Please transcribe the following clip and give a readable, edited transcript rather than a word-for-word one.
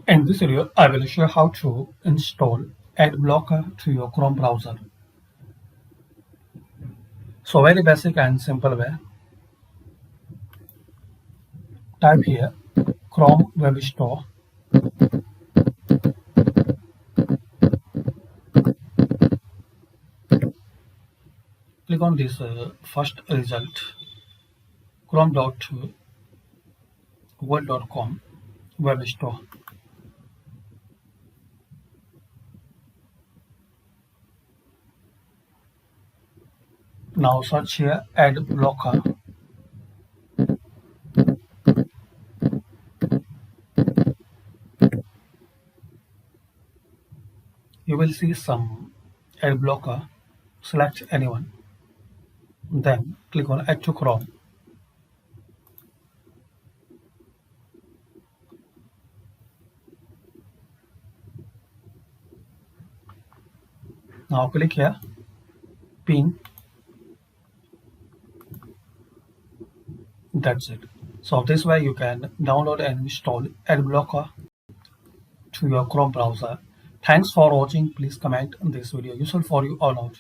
In this video, I will show how to install AdBlock to your Chrome browser. So very basic and simple way. Type here Chrome Web Store. Click on this first result chrome.google.com Web Store. Now search here AdBlock. You will see some AdBlock. Select anyone. Then click on Add to Chrome. Now click here, pin. That's it. So this way you can download and install AdBlock to your Chrome browser. Thanks for watching. Please comment this video useful for you or not.